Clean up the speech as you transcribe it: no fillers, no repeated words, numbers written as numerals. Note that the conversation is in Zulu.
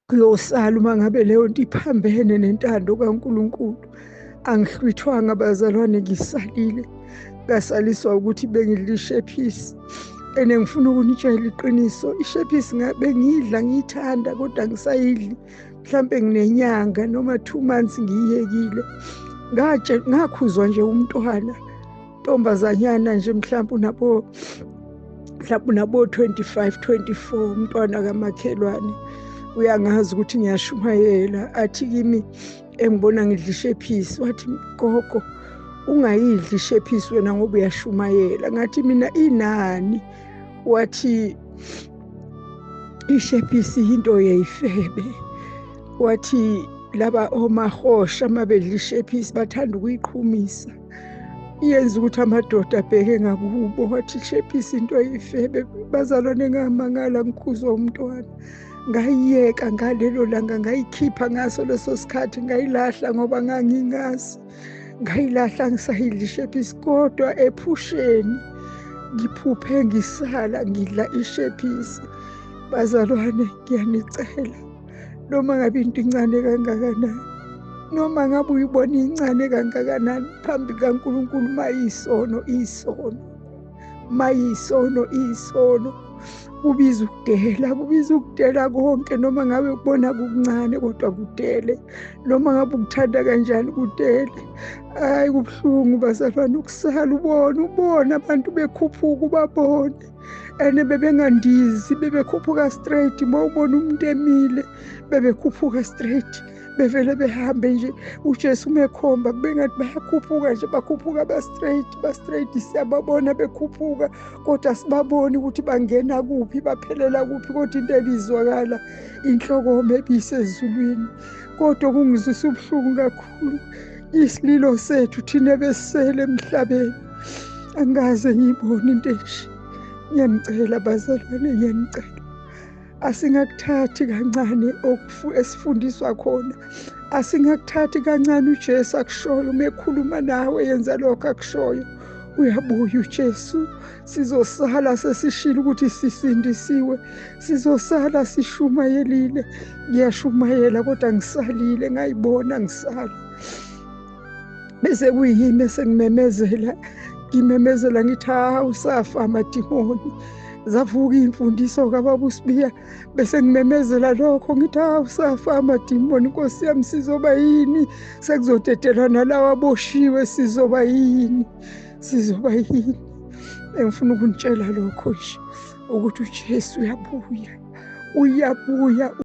kuyosala uma ngabe leyo nto iphambene nentando kaNkulunkulu. Angihlwithwanga bazalwane, ngisalile. Ngasaliswa ukuthi bengidla ishephisi. Ngifuna ukunitshela iqiniso, ishephisi bengiyidla ngiyithanda kodwa ngisayidli. Mhlampe nginenyanga noma 2 months ngiyiyekile. Ngakhuzwa nje umntwana, ntombazanyana nje mhlampe unabo 25, 24, umntwana kamakhelwane. Uyangazi ukuthi ngiyashumayela, athi kimi engibona ngidla ishephisi, wathi gogo ungayidli ishephisi wena ngoba uyashumayela. Ngathi mina inani? Wathi ishephisi into yeyifebe. Wathi laba omahosha mabedla ishephisi bathanda ukuyiqhumisa, iyenza ukuthi amadoda abheke ngakubo. Wathi ishephisi into yeyifebe. Bazalwane, ngamangala ngikhuzwa umntwana. Ngayiyeka ngalelo langa, ngayikhipha ngaso leso sikhathi, ngayilahla ngoba ngangingazi. Ngayilahla ngisayidla ishephisi, kodwa ephusheni ngiphuphe ngisala ngidla ishephisi. Bazalwane, ngiyanicela, noma ngabe into incane kangakanani, noma ngabe uyibona incane kangakanani phambi kaNkulunkulu, mayisono isono, mayisono isono. Kubiza ukudela konke, noma ngabe ukubona kukuncane kodwa kudele, noma ngabe ukuthanda kanjani kudele. Hayi, kubuhlungu bazalwane ukusala ubone abantu bekhuphuka, ubabone and bebengandizi, bebekhuphuka straight. Uma ubona umuntu emile bebekhuphuka straight, bevele behambe nje uJesu mekhomba kube ngathi bayakhuphuka nje, bakhuphuka ba-straight. Siyababona bekhuphuka kodwa sibaboni ukuthi bangena kuphi, baphelela kuphi. Kodwa into ebizwakala inhlokoma ebisezulwini. Kodwa kungizwisa ubuhlungu kakhulu isililo sethu thina besisele emhlabeni. Angaze ngiyibone into enje. Ngiyanicela bazalwane, ngiyanicela, asingakuthathi kancane esifundiswa khona. Asingakuthathi kancane uJesu akushoyo. Uma ekhuluma nawe yenza lokho akushoyo, uyabuya uJesu. Sizosala sesishilo ukuthi sisindisiwe, sizosala sishumayelile. Ngiyashumayela kodwa ngisalile, ngayibona ngisala. Bese kuyimi sengimemezela, ngimemezela ngithi usafa amadimoni. Zavuka iy'mfundiso kaBaba uSibiya, bese ngimemezela lokho ngithi usafa amadimoni. Nkosi yami, sizoba yini? Sekuzodedelwa nalawa aboshiwe, sizoba yini? Sizoba yini? Engifuna ukunitshela lokho nje ukuthi uJesu uyabuya.